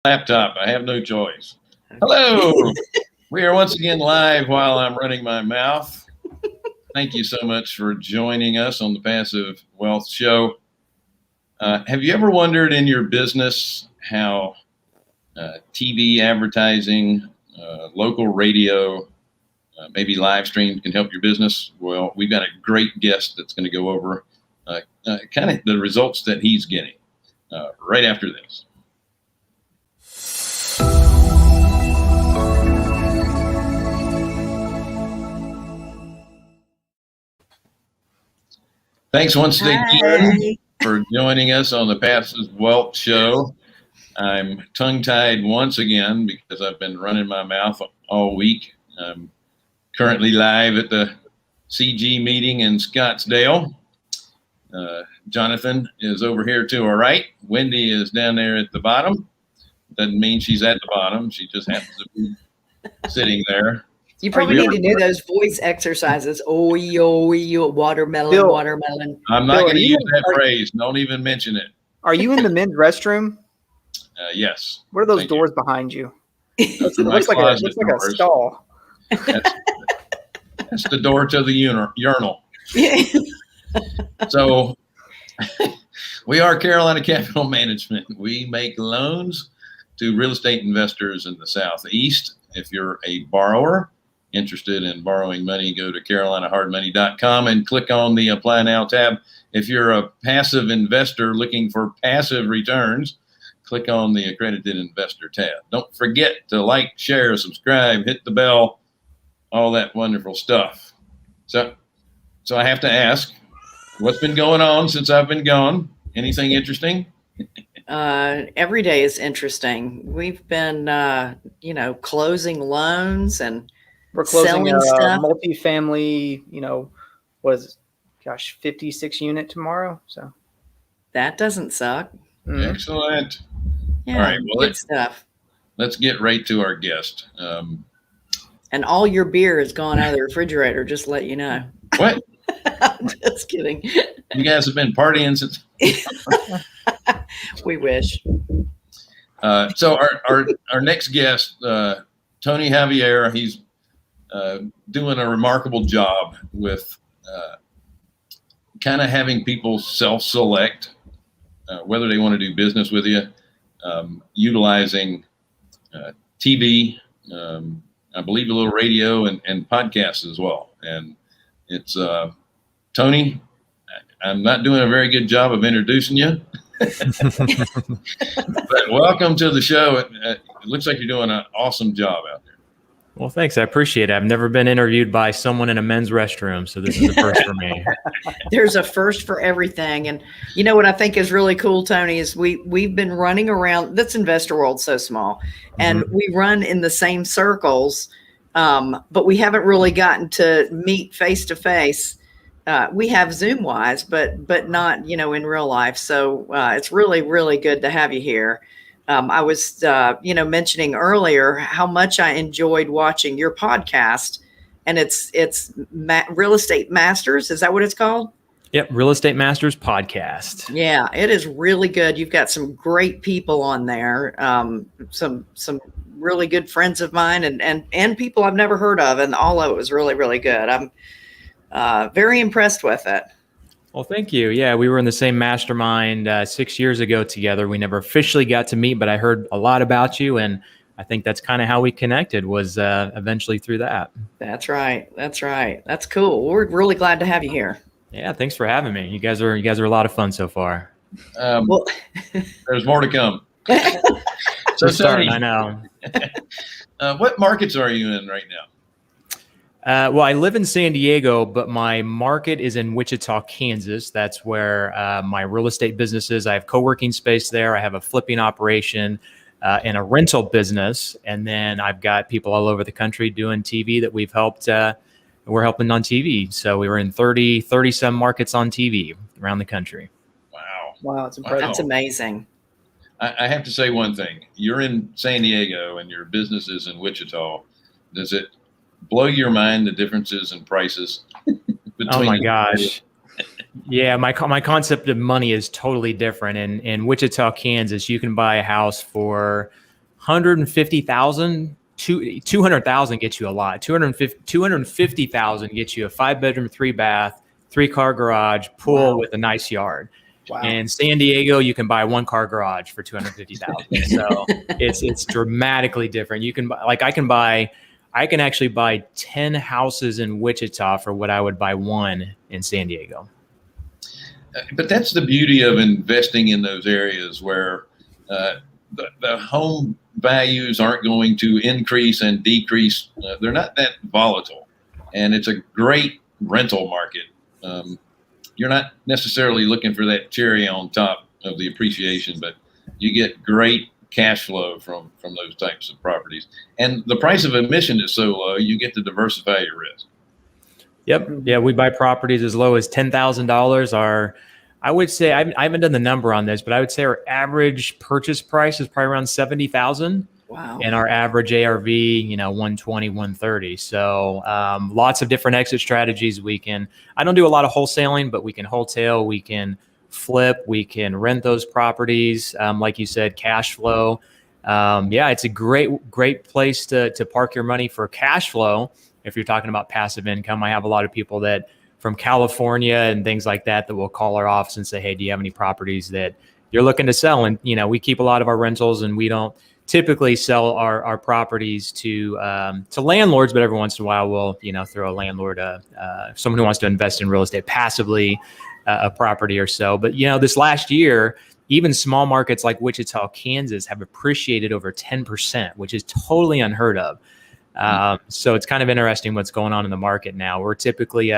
Laptop. I have no choice. Hello. We are once again live while I'm running my mouth. Thank you so much for joining us on the Passive Wealth Show. Have you ever wondered in your business how TV advertising, local radio, maybe live stream can help your business? Well, we've got a great guest that's going to go over kind of the results that he's getting right after this. Thanks once again for joining us on the Passive Wealth Show. I'm tongue-tied once again because I've been running my mouth all week. I'm currently live at the CG meeting in Scottsdale. Jonathan is over here to our right. Wendy is down there at the bottom. Doesn't mean she's at the bottom. She just happens to be sitting there. You probably need to do those voice exercises. Oh, watermelon, Bill, watermelon. I'm not going to use that phrase. Don't even mention it. Are you in the men's restroom? Yes. What are those doors behind you? It looks like a stall. That's the door to the urinal. So we are Carolina Capital Management. We make loans to real estate investors in the Southeast. If you're a borrower interested in borrowing money, go to carolinahardmoney.com and click on the Apply Now tab. If you're a passive investor looking for passive returns, click on the Accredited Investor tab. Don't forget to like, share, subscribe, hit the bell, all that wonderful stuff. So I have to ask, what's been going on since I've been gone? Anything interesting? Every day is interesting. We've been, closing loans and we're closing a stuff. multifamily, 56 unit tomorrow. So that doesn't suck. Mm-hmm. Excellent. Yeah, all right. Well, good stuff. Let's get right to our guest. And all your beer has gone out of the refrigerator, just to let you know. What? I'm just kidding. You guys have been partying since. We wish. So our next guest, Tony Javier, he's doing a remarkable job with kind of having people self-select whether they want to do business with you, utilizing TV, I believe a little radio and podcasts as well. And it's Tony, I'm not doing a very good job of introducing you. But welcome to the show. It looks like you're doing an awesome job out there. Well, thanks. I appreciate it. I've never been interviewed by someone in a men's restroom, so this is a first for me. There's a first for everything. And you know what I think is really cool, Tony, is we've been running around. This investor world's so small, and we run in the same circles, but we haven't really gotten to meet face to face. We have Zoom wise, but not, in real life. So it's really, really good to have you here. I was, mentioning earlier how much I enjoyed watching your podcast, and it's Real Estate Masters. Is that what it's called? Yep. Real Estate Masters podcast. Yeah, it is really good. You've got some great people on there. Some really good friends of mine and people I've never heard of. And all of it was really, really good. I'm very impressed with it. Well, thank you. Yeah, we were in the same mastermind 6 years ago together. We never officially got to meet, but I heard a lot about you, and I think that's kind of how we connected was eventually through that. That's right. That's cool. We're really glad to have you here. Yeah, thanks for having me. You guys are a lot of fun so far. Well, there's more to come. So starting, I know. What markets are you in right now? Well, I live in San Diego, but my market is in Wichita, Kansas. That's where my real estate business is. I have co-working space there. I have a flipping operation and a rental business. And then I've got people all over the country doing TV that we've helped. We're helping on TV. So we were in 30 some markets on TV around the country. Wow. It's impressive. That's amazing. I have to say one thing. You're in San Diego and your business is in Wichita. Does it blow your mind the differences in prices between? Oh my gosh. Yeah, my concept of money is totally different. In Wichita, Kansas, you can buy a house for 150,000, 200,000 gets you a lot. 250,000 gets you a 5-bedroom, 3-bath, 3-car garage, pool with a nice yard. Wow. And San Diego, you can buy 1-car garage for 250,000. So it's dramatically different. You can buy, like I can actually buy 10 houses in Wichita for what I would buy 1 in San Diego. But that's the beauty of investing in those areas where the home values aren't going to increase and decrease. They're not that volatile, and it's a great rental market. You're not necessarily looking for that cherry on top of the appreciation, but you get great cash flow from those types of properties. And the price of admission is so low, you get to diversify your risk. Yep. Yeah, we buy properties as low as $10,000. I would say, I haven't done the number on this, but I would say our average purchase price is probably around $70,000. Wow. And our average ARV, 120, 130. So lots of different exit strategies. I don't do a lot of wholesaling, but we can wholesale, we can flip, we can rent those properties. Like you said, cash flow. It's a great place to park your money for cash flow. If you're talking about passive income, I have a lot of people that from California and things like that will call our office and say, hey, do you have any properties that you're looking to sell? And, we keep a lot of our rentals, and we don't typically sell our properties to landlords, but every once in a while we'll throw a landlord, someone who wants to invest in real estate passively, a property or so. But this last year, even small markets like Wichita, Kansas have appreciated over 10%, which is totally unheard of. So it's kind of interesting what's going on in the market now. We're typically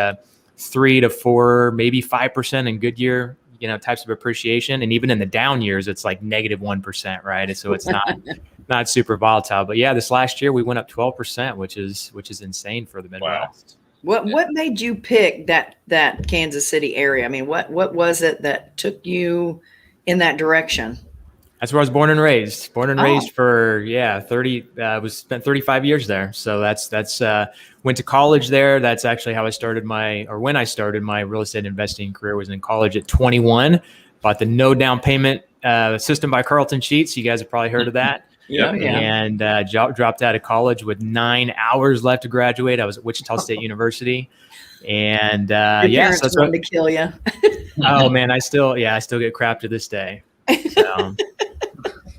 3 to 4, maybe 5% in good year, types of appreciation. And even in the down years, it's like -1%, right? So it's not super volatile. But yeah, this last year we went up 12%, which is insane for the Midwest. Wow. What made you pick that Kansas City area? I mean, what was it that took you in that direction? That's where I was born and raised. Raised for 30. Spent 35 years there. So that's went to college there. That's actually how when I started my real estate investing career was in college at 21. Bought the no down payment system by Carlton Sheets. You guys have probably heard of that. Yeah. And dropped out of college with 9 hours left to graduate. I was at Wichita State University. And Your parents that's wanted to kill you. Oh man, I still get crap to this day. So.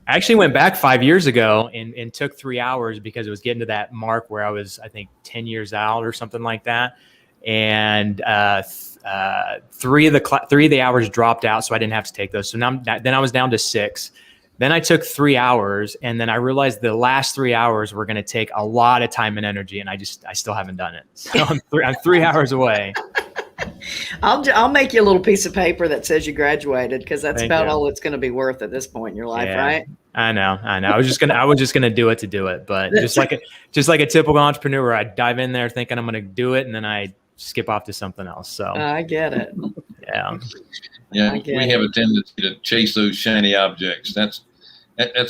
I actually went back 5 years ago and took 3 hours because it was getting to that mark where I was, I think, 10 years out or something like that. And 3 of the hours dropped out, so I didn't have to take those. So then I was down to 6. Then I took 3 hours, and then I realized the last 3 hours were going to take a lot of time and energy, and I still haven't done it. So I'm 3 hours away. I'll make you a little piece of paper that says you graduated, because that's Thank about you. all it's going to be worth at this point in your life, right? I know. I was just gonna do it to do it, but just like a typical entrepreneur, I dive in there thinking I'm gonna do it, and then I skip off to something else. So I get it. Yeah. We have a tendency to chase those shiny objects. That's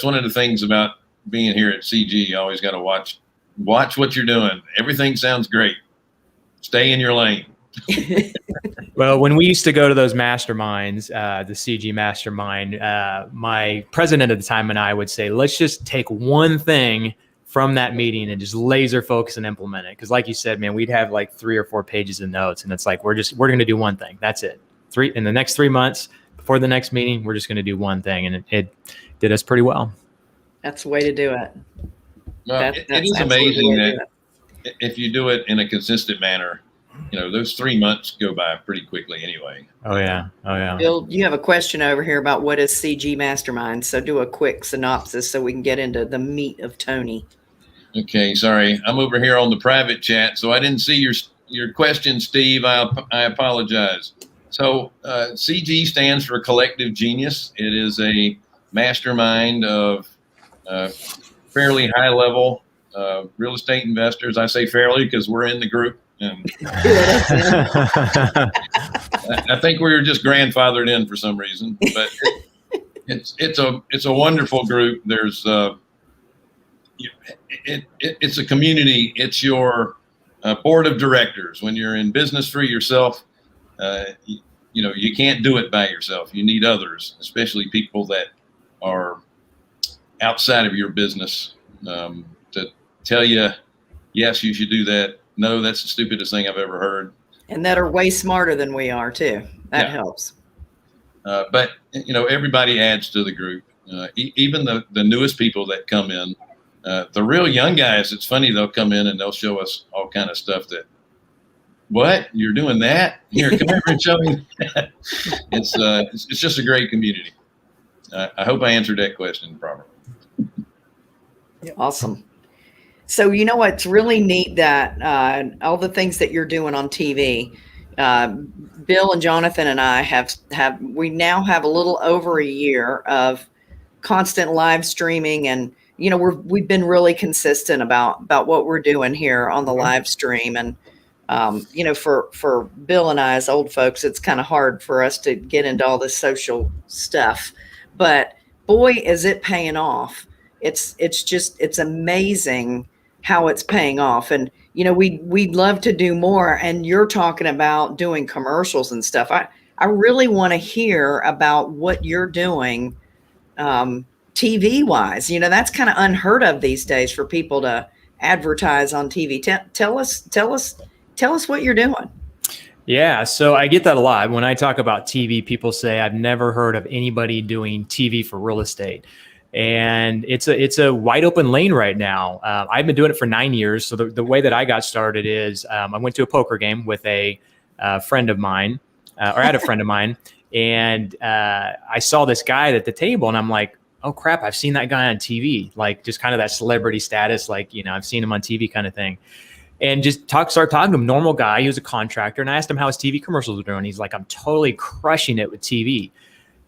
one of the things about being here at CG. You always got to watch what you're doing. Everything sounds great. Stay in your lane. Well, when we used to go to those masterminds, the CG mastermind, my president at the time and I would say, let's just take one thing from that meeting and just laser focus and implement it. Because like you said, man, we'd have like 3 or 4 pages of notes, and it's like, we're going to do one thing. That's it. In the next 3 months before the next meeting, we're just going to do one thing. And it did us pretty well. That's the way to do it. Well, it is amazing that if you do it in a consistent manner, those 3 months go by pretty quickly anyway. Oh yeah. Bill, you have a question over here about what is CG Mastermind. So do a quick synopsis so we can get into the meat of Tony. Okay, sorry. I'm over here on the private chat, so I didn't see your question, Steve. I apologize. So CG stands for Collective Genius. It is a mastermind of fairly high-level real estate investors. I say fairly because we're in the group. And I think we were just grandfathered in for some reason, but it's a wonderful group. There's it's a community. It's your board of directors. When you're in business for yourself, you can't do it by yourself. You need others, especially people that are outside of your business to tell you, yes, you should do that. No, that's the stupidest thing I've ever heard. And that are way smarter than we are too. That helps. But everybody adds to the group. Even the newest people that come in, the real young guys, it's funny, they'll come in and they'll show us all kind of stuff that, what, you're doing that? Here, come over and show me that. It's just a great community. I hope I answered that question properly. Awesome. So what's really neat that all the things that you're doing on TV, Bill and Jonathan and I we now have a little over a year of constant live streaming, and we've been really consistent about what we're doing here on the live stream. And for Bill and I as old folks, it's kind of hard for us to get into all this social stuff, but boy, is it paying off. It's amazing how it's paying off. And we'd love to do more, and you're talking about doing commercials and stuff. I really want to hear about what you're doing TV wise. That's kind of unheard of these days for people to advertise on TV. Tell us what you're doing. Yeah, so I get that a lot. When I talk about TV, people say, I've never heard of anybody doing TV for real estate. And it's a wide open lane right now. I've been doing it for 9 years. So the way that I got started is I went to a poker game with a friend of mine, or had a friend of mine. And I saw this guy at the table, and I'm like, oh crap, I've seen that guy on TV, like just kind of that celebrity status, like, I've seen him on TV kind of thing. And just start talking to him, normal guy. He was a contractor. And I asked him how his TV commercials were doing. He's like, I'm totally crushing it with TV.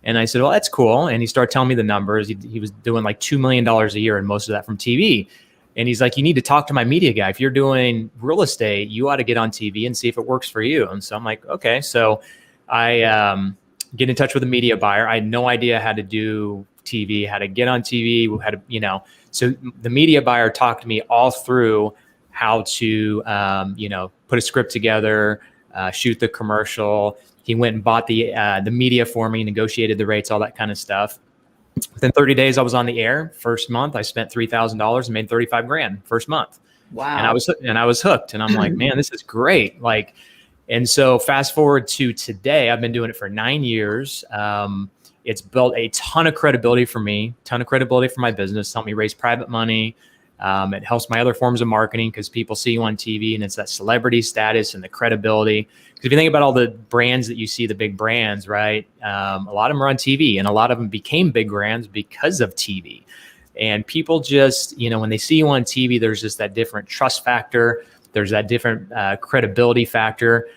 And I said, well, that's cool. And he started telling me the numbers. He was doing like $2 million a year, and most of that from TV. And he's like, you need to talk to my media guy. If you're doing real estate, you ought to get on TV and see if it works for you. And so I'm like, okay. So I get in touch with a media buyer. I had no idea how to do TV, how to get on TV, how to, so the media buyer talked to me all through how to, put a script together, shoot the commercial. He went and bought the media for me, negotiated the rates, all that kind of stuff. Within 30 days, I was on the air. First month, I spent $3,000 and made $35,000 first month. Wow! And I was hooked. And I'm like, man, this is great. Like, and so fast forward to today, I've been doing it for 9 years. It's built a ton of credibility for me, ton of credibility for my business. Helped me raise private money. It helps my other forms of marketing because people see you on TV, and it's that celebrity status and the credibility. Because if you think about all the brands that you see, the big brands, right? A lot of them are on TV, and a lot of them became big brands because of TV. And people just, when they see you on TV, there's just that different trust factor. There's that different credibility factor.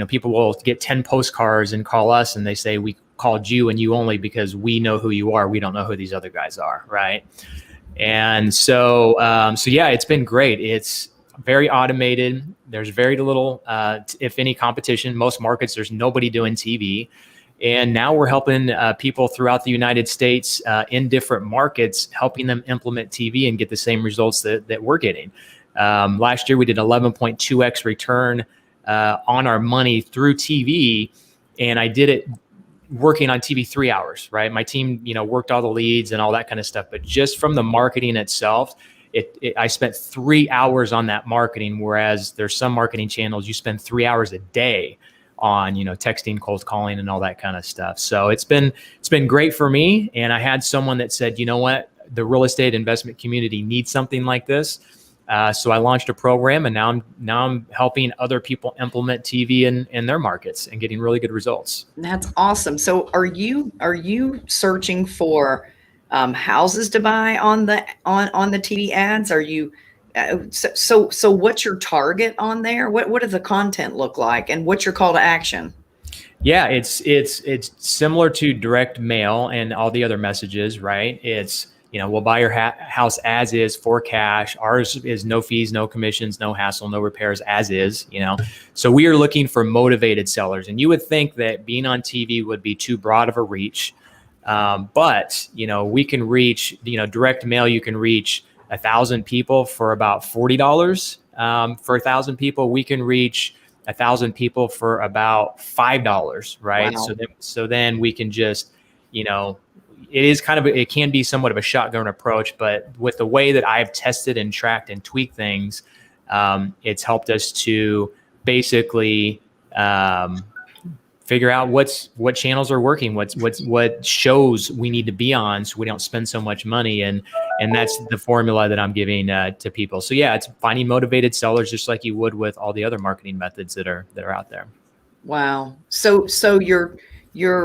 People will get 10 postcards and call us, and they say, we called you and you only because we know who you are. We don't know who these other guys are, right? And so yeah, it's been great. It's very automated. There's very little, if any, competition. Most markets, there's nobody doing TV. And now we're helping people throughout the United States in different markets, helping them implement TV and get the same results that we're getting. Last year, we did 11.2x return on our money through TV. And I did it working on TV 3 hours, right? My team, worked all the leads and all that kind of stuff. But just from the marketing itself, I spent 3 hours on that marketing, whereas there's some marketing channels you spend 3 hours a day on, texting, cold calling, and all that kind of stuff. So it's been great for me. And I had someone that said, you know what, the real estate investment community needs something like this. So I launched a program, and now I'm helping other people implement TV in their markets and getting really good results. That's awesome. So are you searching for houses to buy on the TV ads? Are you so what's your target on there? What does the content look like, and what's your call to action? Yeah, it's similar to direct mail and all the other messages, right? It's we'll buy your house as is for cash. Ours is no fees, no commissions, no hassle, no repairs, as is, So we are looking for motivated sellers. And you would think that being on TV would be too broad of a reach. But, we can reach, direct mail, you can reach 1,000 people for about $40. For 1,000 people, we can reach 1,000 people for about $5, right? Wow. So then we can just, it is kind of, it can be somewhat of a shotgun approach, but with the way that I've tested and tracked and tweaked things, it's helped us to basically figure out what channels are working, what shows we need to be on, so we don't spend so much money, and that's the formula that I'm giving to people. So yeah, it's finding motivated sellers, just like you would with all the other marketing methods that are out there. Wow. So you're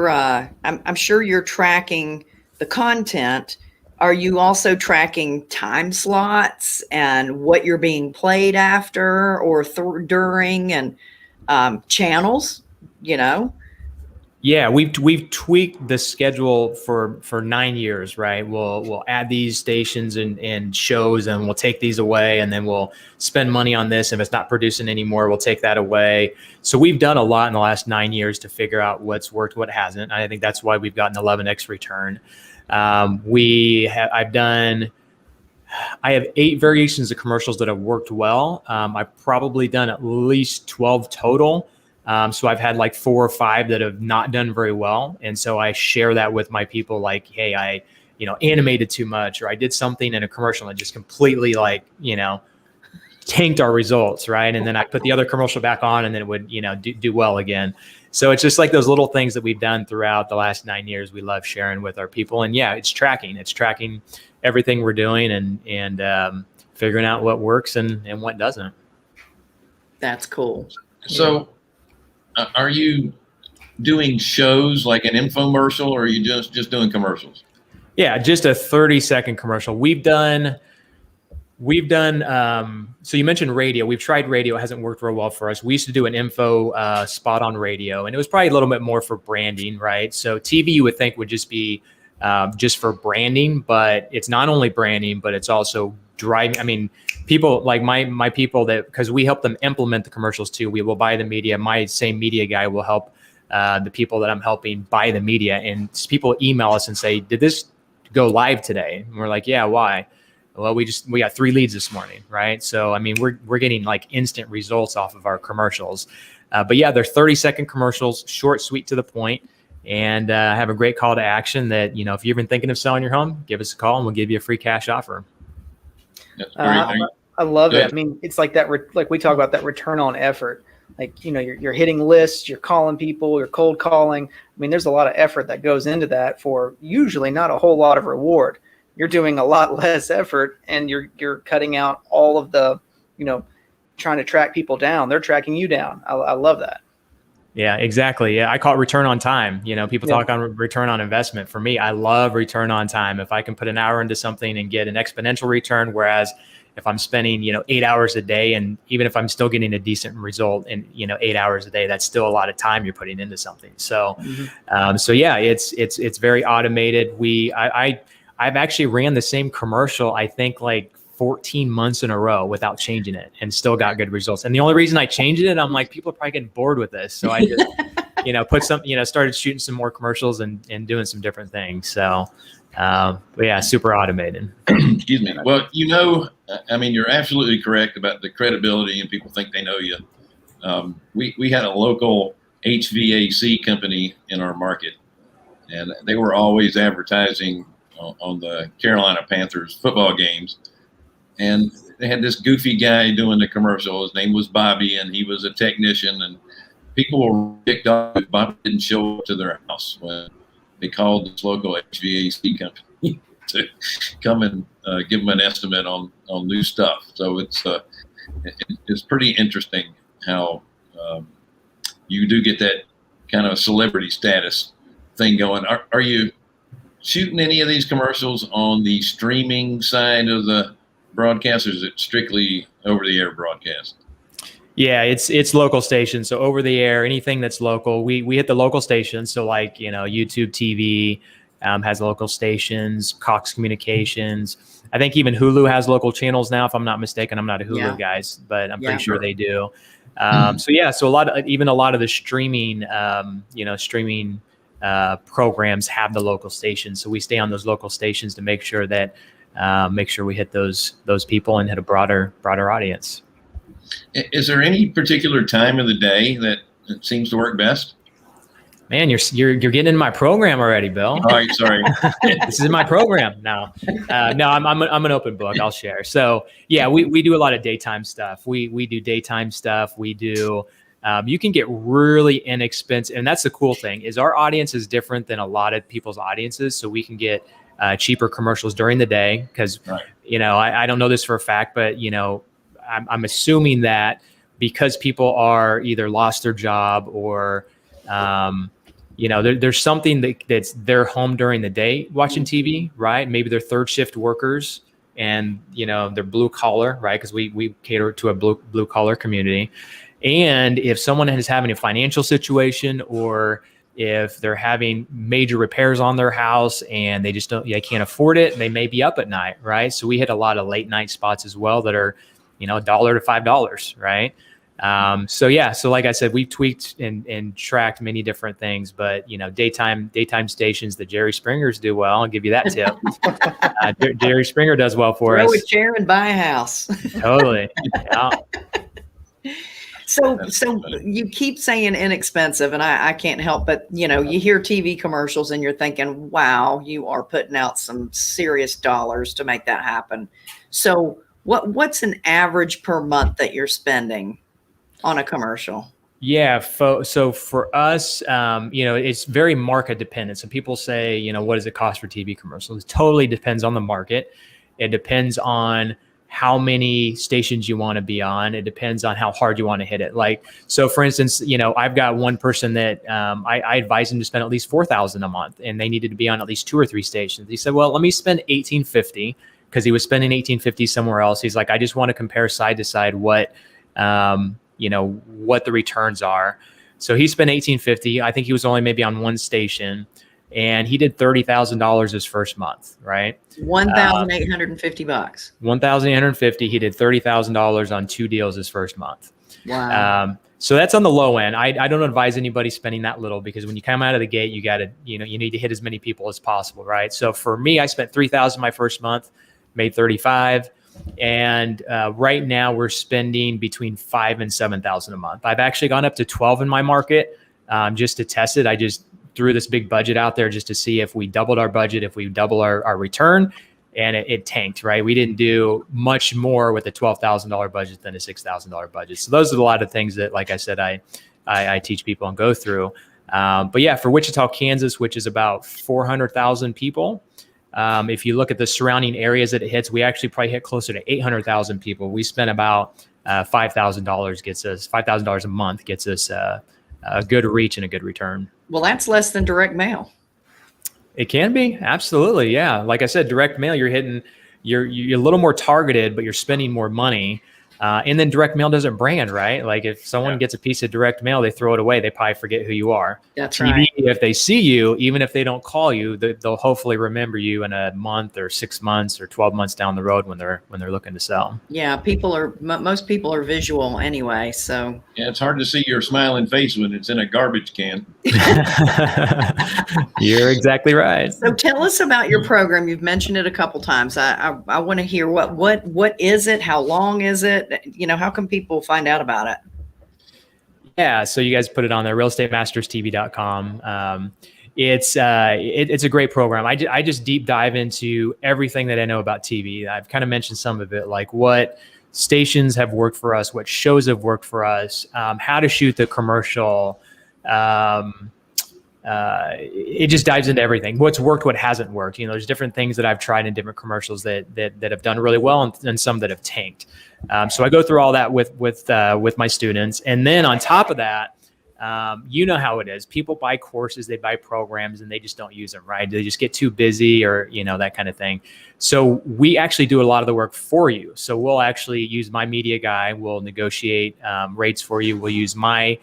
I'm sure you're tracking the content. Are you also tracking time slots and what you're being played after or during, and channels, you know? Yeah, we've tweaked the schedule for 9 years, right? We'll add these stations and shows, and we'll take these away, and then we'll spend money on this. If it's not producing anymore, we'll take that away. So we've done a lot in the last 9 years to figure out what's worked, what hasn't. I think that's why we've gotten 11x return. I have 8 variations of commercials that have worked well. I've probably done at least 12 total. So I've had like 4 or 5 that have not done very well. And so I share that with my people, like, hey, I animated too much, or I did something in a commercial that just completely tanked our results. Right. And then I put the other commercial back on, and then it would, do well again. So it's just like those little things that we've done throughout the last 9 years. We love sharing with our people, and yeah, it's tracking everything we're doing, and figuring out what works and what doesn't. That's cool. So are you doing shows like an infomercial, or are you just doing commercials? Yeah, just a 30-second commercial. We've done, so you mentioned radio. We've tried radio. It hasn't worked real well for us. We used to do an info spot on radio, and it was probably a little bit more for branding, right? So TV, you would think, would just be just for branding, but it's not only branding, but it's also driving. I mean, people like my people, that, because we help them implement the commercials too. We will buy the media. My same media guy will help the people that I'm helping buy the media. And people email us and say, did this go live today? And we're like, yeah, why? Well, we got 3 leads this morning, right? So, I mean, we're getting like instant results off of our commercials. But yeah, they're 30-second commercials, short, sweet, to the point, and have a great call to action that, if you've been thinking of selling your home, give us a call and we'll give you a free cash offer. That's great. I love it. I mean, it's like that, like we talk about that return on effort. Like, you're hitting lists, you're calling people, you're cold calling. I mean, there's a lot of effort that goes into that for usually not a whole lot of reward. You're doing a lot less effort, and you're cutting out all of the, trying to track people down. They're tracking you down. I love that. Yeah, exactly. Yeah, I call it return on time. People talk on return on investment. For me, I love return on time. If I can put an hour into something and get an exponential return, whereas if I'm spending, 8 hours a day, and even if I'm still getting a decent result in, 8 hours a day, that's still a lot of time you're putting into something. So, so yeah, it's very automated. I've actually ran the same commercial, I think, like 14 months in a row without changing it, and still got good results. And the only reason I changed it, I'm like, people are probably getting bored with this. So I just, put some, started shooting some more commercials and doing some different things. So, but yeah, super automated. Excuse me. Well, I mean, you're absolutely correct about the credibility, and people think they know you. We had a local HVAC company in our market, and they were always advertising on the Carolina Panthers football games. And they had this goofy guy doing the commercial. His name was Bobby, and he was a technician. And people were ticked off if Bobby didn't show up to their house when they called this local HVAC company to come and give them an estimate on new stuff. So it's pretty interesting how you do get that kind of celebrity status thing going. Are you shooting any of these commercials on the streaming side of the broadcast, or is it strictly over the air broadcast? Yeah, it's local stations. So over the air, anything that's local, we hit the local stations. So like, YouTube TV has local stations, Cox Communications. I think even Hulu has local channels now, if I'm not mistaken. I'm not a Hulu guy, but I'm pretty sure they do. So a lot of the streaming, streaming programs have the local stations. So we stay on those local stations to make sure that we hit those people and hit a broader audience. Is there any particular time of the day that seems to work best? Man, you're getting in my program already, Bill. All right, sorry. This is my program now. No, I'm an open book. I'll share. So yeah, we do a lot of daytime stuff. We do daytime stuff. We do. You can get really inexpensive, and that's the cool thing is our audience is different than a lot of people's audiences. So we can get cheaper commercials during the day because I don't know this for a fact, but I'm assuming that because people are either lost their job or there's something that's their home during the day watching TV, right? Maybe they're third shift workers and, they're blue collar, right? Because we cater to a blue collar community. And if someone is having a financial situation or if they're having major repairs on their house and they can't afford it, they may be up at night, right? So we hit a lot of late night spots as well that are, $1 to $5, right? So like I said, we've tweaked and tracked many different things, but daytime stations, the Jerry Springers do well. I'll give you that tip. Jerry Springer does well for us. Throw a chair and buy a house. Totally. Yeah. So you keep saying inexpensive, and I can't help but, you hear TV commercials and you're thinking, wow, you are putting out some serious dollars to make that happen. So what's an average per month that you're spending on a commercial? Yeah. So for us, it's very market dependent. So people say, what does it cost for TV commercials? It totally depends on the market. It depends on how many stations you want to be on. It depends on how hard you want to hit it. Like, so for instance, I've got one person that I advise him to spend at least $4,000 a month, and they needed to be on at least 2 or 3 stations. He said, well, let me spend $1,850 because he was spending $1,850 somewhere else. He's like, I just want to compare side to side what the returns are. So he spent $1,850. I think he was only maybe on one station, and he did $30,000 his first month, right? $1,850. $1,850. He did $30,000 on 2 deals his first month. Wow. So that's on the low end. I don't advise anybody spending that little because when you come out of the gate, you got to, you need to hit as many people as possible, right? So for me, I spent $3,000 my first month, made $35,000. And right now we're spending between $5,000 and $7,000 a month. I've actually gone up to 12 in my market just to test it. I just threw this big budget out there just to see if we doubled our budget, if we double our return, and it tanked, right? We didn't do much more with a $12,000 budget than a $6,000 budget. So those are a lot of things that, like I said, I teach people and go through. But yeah, for Wichita, Kansas, which is about 400,000 people, if you look at the surrounding areas that it hits, we actually probably hit closer to 800,000 people. We spent about $5,000 a month gets us a good reach and a good return. Well, that's less than direct mail. It can be. Absolutely. Yeah. Like I said, direct mail, you're a little more targeted, but you're spending more money. And then direct mail doesn't brand, right? Like if someone gets a piece of direct mail, they throw it away. They probably forget who you are. That's TV, right. if they see you, even if they don't call you, they'll hopefully remember you in a month or 6 months or 12 months down the road when they're looking to sell. Yeah. Most people are visual anyway. So Yeah, it's hard to see your smiling face when it's in a garbage can. You're exactly right. So tell us about your program. You've mentioned it a couple times. I want to hear what is it? How long is it? How can people find out about it? Yeah, so you guys put it on there, realestatemasters.tv.com. It's a great program. I just deep dive into everything that I know about TV. I've kind of mentioned some of it, like what stations have worked for us, what shows have worked for us, how to shoot the commercial. It just dives into everything. What's worked, what hasn't worked. There's different things that I've tried in different commercials that have done really well and some that have tanked. So I go through all that with my students. And then on top of that, you know how it is. People buy courses, they buy programs, and they just don't use them, right? They just get too busy or, that kind of thing. So we actually do a lot of the work for you. So we'll actually use my media guy. We'll negotiate rates for you. We'll use my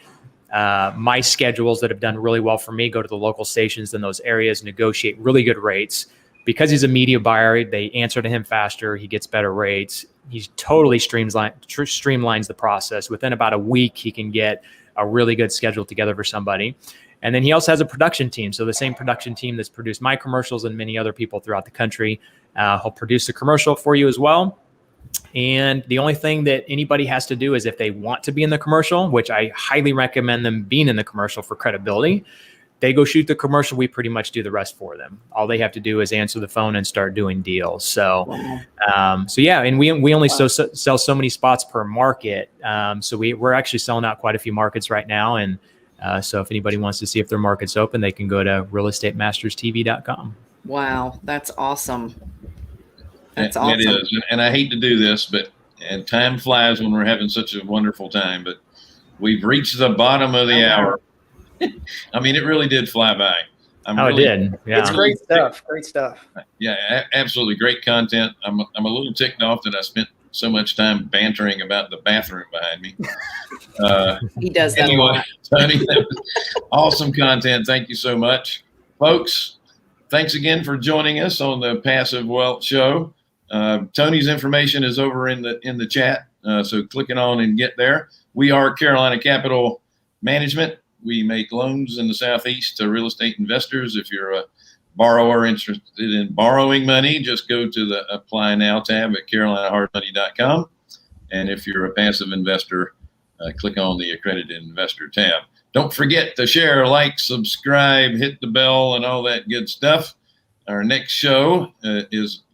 schedules that have done really well for me, go to the local stations in those areas, negotiate really good rates. Because he's a media buyer, they answer to him faster. He gets better rates. He totally streamlines the process. Within about a week, he can get a really good schedule together for somebody. And then he also has a production team. So the same production team that's produced my commercials and many other people throughout the country, he'll produce a commercial for you as well. And the only thing that anybody has to do is if they want to be in the commercial, which I highly recommend them being in the commercial for credibility, they go shoot the commercial. We pretty much do the rest for them. All they have to do is answer the phone and start doing deals. So, so yeah, and we only sell so many spots per market. So we're actually selling out quite a few markets right now. And so if anybody wants to see if their market's open, they can go to realestatemasterstv.com. Wow, that's awesome. That's awesome. It is, and I hate to do this, but and time flies when we're having such a wonderful time. But we've reached the bottom of the hour. I mean, it really did fly by. It did. Yeah, it's great stuff. Great stuff. Yeah, absolutely great content. I'm a little ticked off that I spent so much time bantering about the bathroom behind me. He does that a lot. Tony, that was awesome content. Thank you so much, folks. Thanks again for joining us on the Passive Wealth Show. Tony's information is over in the chat, so click it on and get there. We are Carolina Capital Management. We make loans in the Southeast to real estate investors. If you're a borrower interested in borrowing money, just go to the Apply Now tab at carolinahardmoney.com. And if you're a passive investor, click on the Accredited Investor tab. Don't forget to share, like, subscribe, hit the bell, and all that good stuff. Our next show is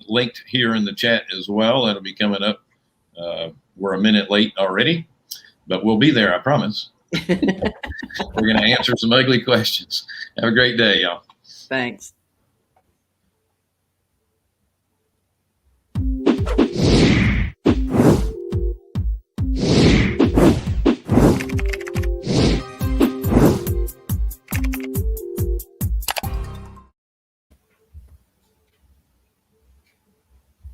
linked here in the chat as well. That'll be coming up. We're a minute late already, but we'll be there, I promise. We're going to answer some ugly questions. Have a great day, y'all. Thanks.